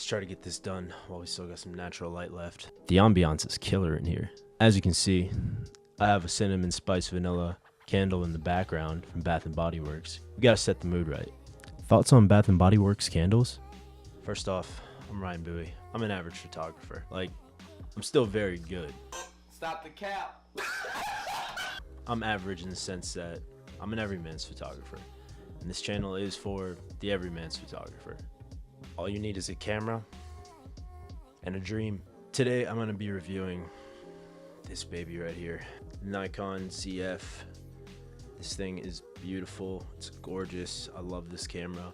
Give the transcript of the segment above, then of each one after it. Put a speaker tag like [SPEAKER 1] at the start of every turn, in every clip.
[SPEAKER 1] Let's try to get this done while we still got some natural light left. The ambiance is killer in here. As you can see, I have a cinnamon spice vanilla candle in the background from Bath & Body Works. We gotta set the mood right. Thoughts on Bath & Body Works candles? First off, I'm Ryan Bowie. I'm an average photographer. Like, I'm still very good.
[SPEAKER 2] Stop the cap.
[SPEAKER 1] I'm average in the sense that I'm an everyman's photographer. And this channel is for the everyman's photographer. All you need is a camera and a dream. Today I'm gonna be reviewing this baby right here. Nikon ZF. This thing is beautiful, it's gorgeous. I love this camera.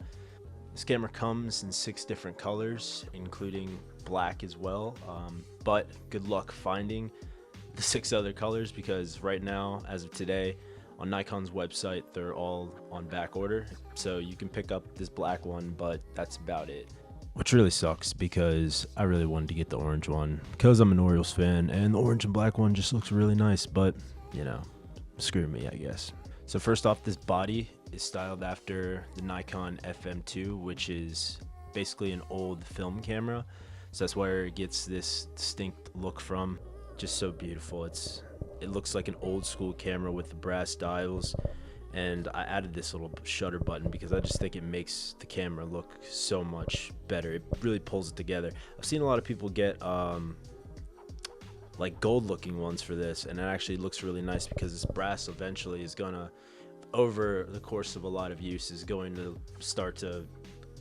[SPEAKER 1] This camera comes in 6 different colors, including black as well. But good luck finding the 6 other colors because right now, as of today, on Nikon's website, they're all on back order. So you can pick up this black one, but that's about it. Which really sucks because I really wanted to get the orange one because I'm an Orioles fan and the orange and black one just looks really nice, but you know, screw me, I guess. So first off, this body is styled after the Nikon FM2, which is basically an old film camera. So that's where it gets this distinct look from. Just so beautiful. It looks like an old school camera with the brass dials, and I added this little shutter button because I just think it makes the camera look so much better. It really pulls it together. I've seen a lot of people get like gold looking ones for this, and it actually looks really nice because this brass eventually is gonna, over the course of a lot of use, is going to start to,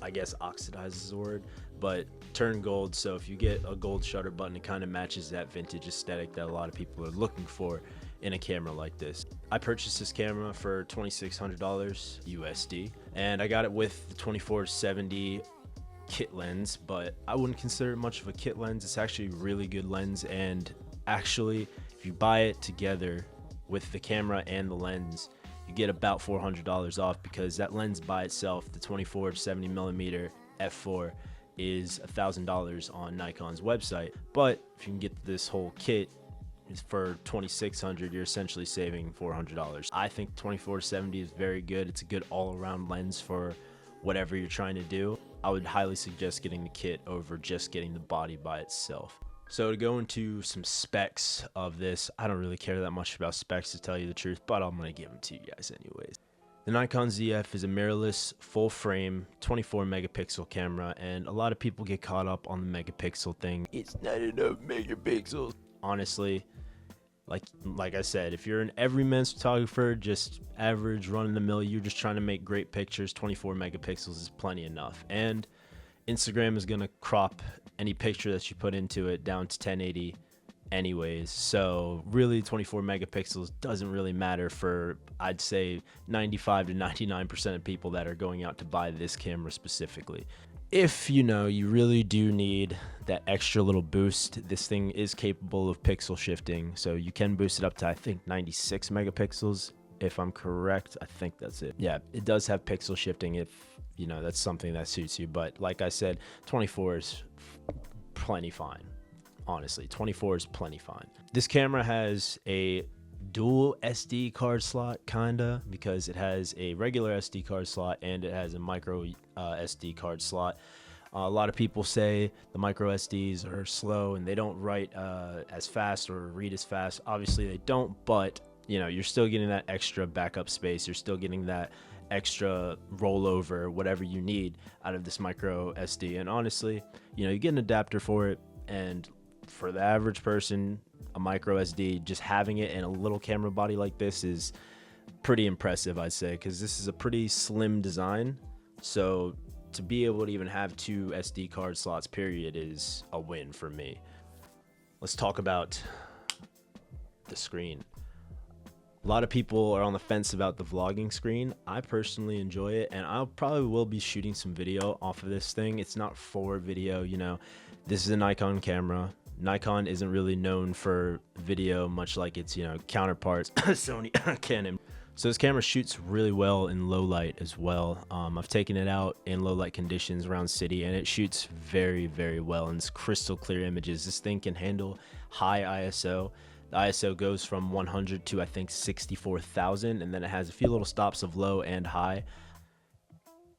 [SPEAKER 1] I guess oxidize is the word, but turn gold. So if you get a gold shutter button, it kind of matches that vintage aesthetic that a lot of people are looking for in a camera like this. I purchased this camera for $2,600 USD, and I got it with the 24-70 kit lens, but I wouldn't consider it much of a kit lens. It's actually a really good lens, and actually if you buy it together with the camera and the lens, you get about $400 off because that lens by itself, the 24-70 millimeter f4, is $1,000 on Nikon's website. But if you can get this whole kit for $2,600, you're essentially saving $400. I think 24-70 is very good. It's a good all-around lens for whatever you're trying to do. I would highly suggest getting the kit over just getting the body by itself. So to go into some specs of this, I don't really care that much about specs to tell you the truth, but I'm gonna give them to you guys anyways. The Nikon ZF is a mirrorless, full frame, 24 megapixel camera, and a lot of people get caught up on the megapixel thing. It's not enough megapixels. Honestly, like I said, if you're an everyman's photographer, just average, run-of-the-mill, you're just trying to make great pictures, 24 megapixels is plenty enough. And Instagram is gonna crop any picture that you put into it down to 1080 anyways, so really 24 megapixels doesn't really matter for, I'd say, 95 to 99% of people that are going out to buy this camera specifically. If you really do need that extra little boost, this thing is capable of pixel shifting, so you can boost it up to, I think, 96 megapixels if I'm correct. I think that's it. Yeah, it does have pixel shifting if that's something that suits you, but like I said, 24 is plenty fine. Honestly, 24 is plenty fine. This camera has a dual SD card slot, kinda, because it has a regular SD card slot and it has a micro SD card slot. A lot of people say the micro SDs are slow and they don't write as fast or read as fast. Obviously they don't, but you're still getting that extra backup space. You're still getting that extra rollover, whatever you need out of this micro SD. And honestly, you get an adapter for it, and for the average person, a micro SD, just having it in a little camera body like this is pretty impressive, I'd say, because this is a pretty slim design. So to be able to even have 2 SD card slots period is a win for me. Let's talk about the screen. A lot of people are on the fence about the vlogging screen. I personally enjoy it, and I probably will be shooting some video off of this thing. It's not for video, this is a Nikon camera. Nikon isn't really known for video, much like its counterparts, Sony, Canon. So this camera shoots really well in low light as well. I've taken it out in low light conditions around city, and it shoots very, very well, and it's crystal clear images. This thing can handle high ISO. The ISO goes from 100 to, I think, 64,000, and then it has a few little stops of low and high.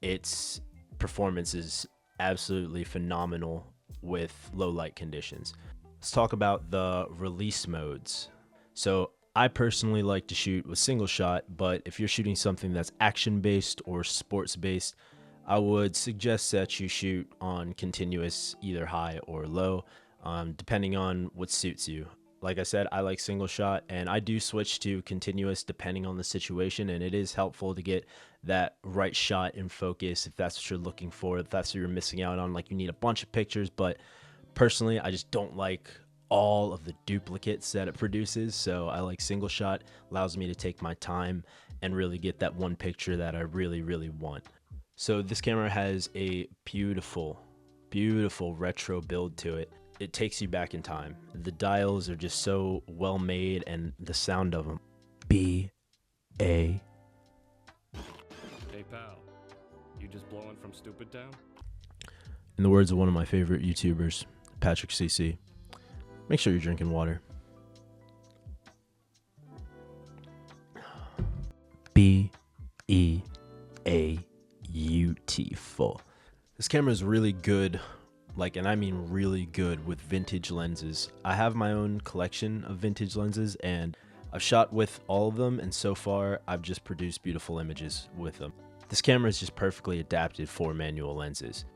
[SPEAKER 1] Its performance is absolutely phenomenal with low light conditions. Let's talk about the release modes. So I personally like to shoot with single shot, but if you're shooting something that's action based or sports based, I would suggest that you shoot on continuous, either high or low, depending on what suits you. Like I said, I like single shot, and I do switch to continuous depending on the situation, and it is helpful to get that right shot in focus if that's what you're looking for, if that's what you're missing out on. Like, you need a bunch of pictures, but personally, I just don't like all of the duplicates that it produces. So I like single shot, allows me to take my time and really get that one picture that I really, really want. So this camera has a beautiful, beautiful retro build to it. It takes you back in time. The dials are just so well made, and the sound of them. B-A.
[SPEAKER 3] Hey pal, you just blowing from Stupid Town?
[SPEAKER 1] In the words of one of my favorite YouTubers, Patrick CC, make sure you're drinking water. Beautiful. This camera is really good, and I mean really good, with vintage lenses. I have my own collection of vintage lenses, and I've shot with all of them, and so far I've just produced beautiful images with them. This camera is just perfectly adapted for manual lenses.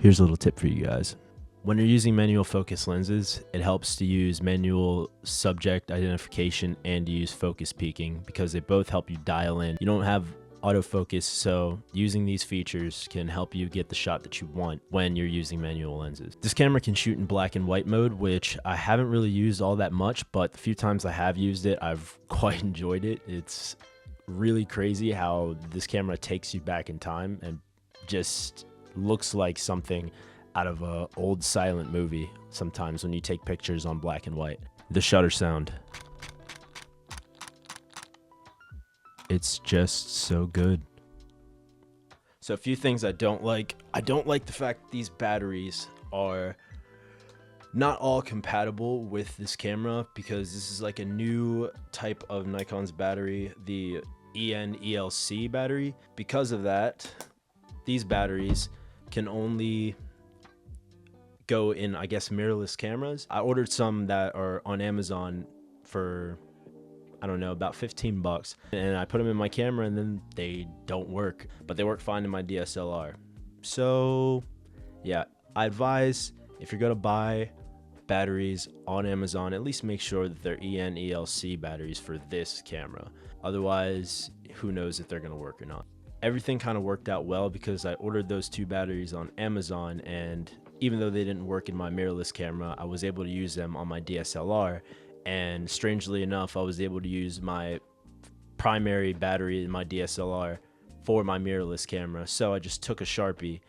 [SPEAKER 1] Here's a little tip for you guys. When you're using manual focus lenses, it helps to use manual subject identification and use focus peaking, because they both help you dial in. You don't have autofocus, so using these features can help you get the shot that you want when you're using manual lenses. This camera can shoot in black and white mode, which I haven't really used all that much, but the few times I have used it, I've quite enjoyed it. It's really crazy how this camera takes you back in time and just looks like something out of a old silent movie sometimes when you take pictures on black and white. The shutter sound. It's just so good. So a few things I don't like. I don't like the fact these batteries are not all compatible with this camera, because this is like a new type of Nikon's battery, the EN-ELC battery. Because of that, these batteries can only go in, I guess, mirrorless cameras. I ordered some that are on Amazon for, I don't know, about 15 bucks. And I put them in my camera and then they don't work, but they work fine in my DSLR. So yeah, I advise, if you're gonna buy batteries on Amazon, at least make sure that they're EN-ELC batteries for this camera. Otherwise, who knows if they're gonna work or not. Everything kind of worked out well, because I ordered those two batteries on Amazon, and even though they didn't work in my mirrorless camera, I was able to use them on my DSLR. And strangely enough, I was able to use my primary battery in my DSLR for my mirrorless camera. So I just took a Sharpie,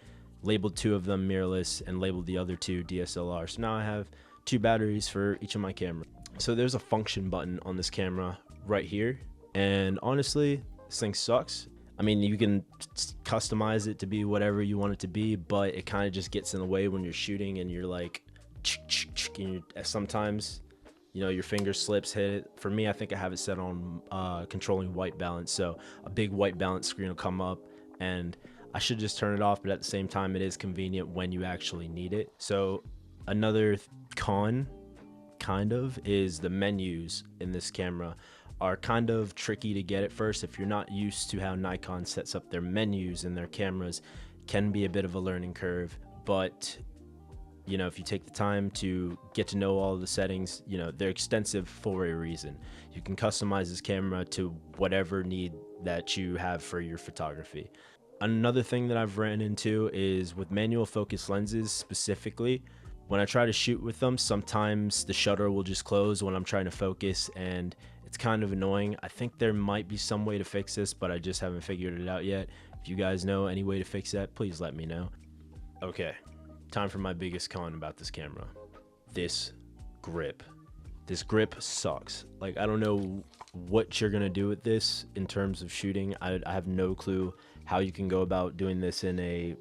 [SPEAKER 1] labeled two of them mirrorless, and labeled the other two DSLR. So now I have two batteries for each of my cameras. So there's a function button on this camera right here, and honestly, this thing sucks. I mean, you can customize it to be whatever you want it to be, but it kind of just gets in the way when you're shooting, and you're like, and sometimes, you know, your finger slips, hit it. For me, I think I have it set on controlling white balance, so a big white balance screen will come up, and I should just turn it off, but at the same time, it is convenient when you actually need it. So another con, kind of, is the menus in this camera are kind of tricky to get at first. If you're not used to how Nikon sets up their menus in their cameras, can be a bit of a learning curve. But you know, if you take the time to get to know all of the settings, you know, they're extensive for a reason. You can customize this camera to whatever need that you have for your photography. Another thing that I've ran into is with manual focus lenses specifically, when I try to shoot with them, sometimes the shutter will just close when I'm trying to focus, and it's kind of annoying. I think there might be some way to fix this, but I just haven't figured it out yet. If you guys know any way to fix that, please let me know. Okay, time for my biggest con about this camera. This grip. This grip sucks. Like, I don't know what you're gonna do with this in terms of shooting. I have no clue how you can go about doing this in a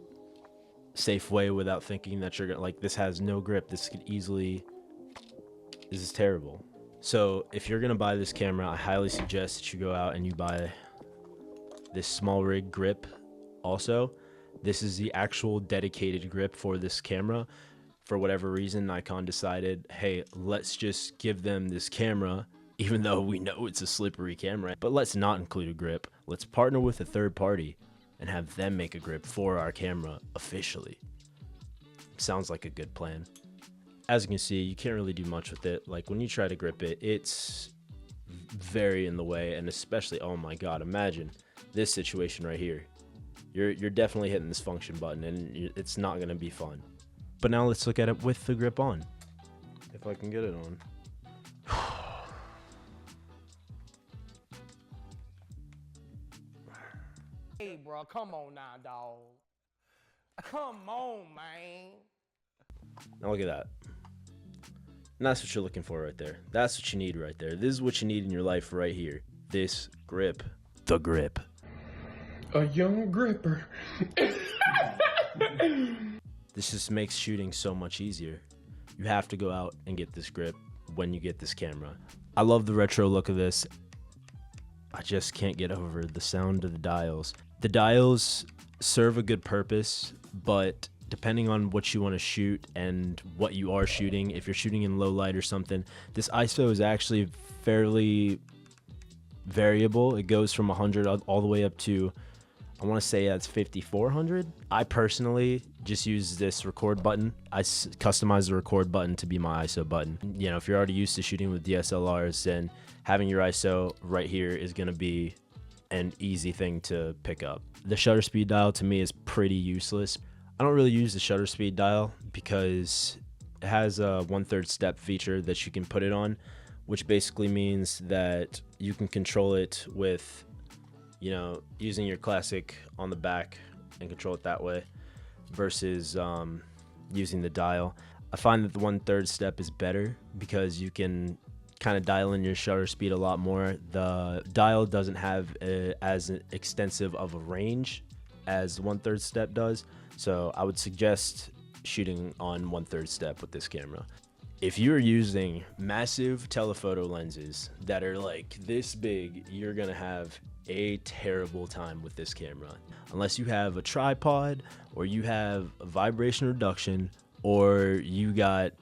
[SPEAKER 1] safe way without thinking that you're gonna, like, this has no grip. This is terrible. So if you're gonna buy this camera, I highly suggest that you go out and you buy this small rig grip also. This is the actual dedicated grip for this camera. For whatever reason, Nikon decided, hey, let's just give them this camera, even though we know it's a slippery camera, but let's not include a grip. Let's partner with a third party and have them make a grip for our camera officially. Sounds like a good plan. As you can see, you can't really do much with it. Like when you try to grip it, it's very in the way, and especially, oh my god, imagine this situation right here. You're definitely hitting this function button, and it's not going to be fun. But now let's look at it with the grip on. If I can get it on.
[SPEAKER 2] Hey, bro, come on now, dog. Come on, man.
[SPEAKER 1] Now look at that. And that's what you're looking for right there. That's what you need right there. This is what you need in your life right here. This grip. The grip.
[SPEAKER 4] A young gripper.
[SPEAKER 1] This just makes shooting so much easier. You have to go out and get this grip when you get this camera. I love the retro look of this. I just can't get over the sound of the dials. The dials serve a good purpose, but depending on what you want to shoot and what you are shooting, if you're shooting in low light or something, this ISO is actually fairly variable. It goes from 100 all the way up to, I want to say that's 5400. I personally just use this record button. I customize the record button to be my ISO button. You know, if you're already used to shooting with DSLRs, then having your ISO right here is going to be an easy thing to pick up. The shutter speed dial to me is pretty useless. I don't really use the shutter speed dial because it has a 1/3 step feature that you can put it on, which basically means that you can control it with, you know, using your classic on the back and control it that way versus using the dial. I find that the 1/3 step is better because you can kind of dial in your shutter speed a lot more. The dial doesn't have as extensive of a range as the 1/3 step does, so I would suggest shooting on 1/3 step with this camera. If you're using massive telephoto lenses that are like this big, you're gonna have a terrible time with this camera. Unless you have a tripod, or you have a vibration reduction, or you got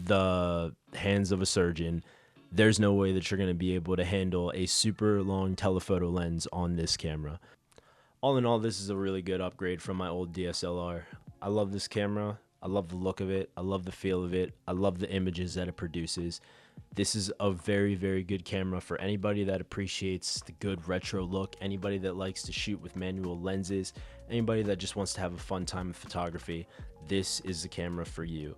[SPEAKER 1] the hands of a surgeon, there's no way that you're going to be able to handle a super long telephoto lens on this camera. All in all, this is a really good upgrade from my old DSLR. I love this camera. I love the look of it. I love the feel of it. I love the images that it produces. This is a very, very good camera for anybody that appreciates the good retro look, anybody that likes to shoot with manual lenses, anybody that just wants to have a fun time with photography. This is the camera for you.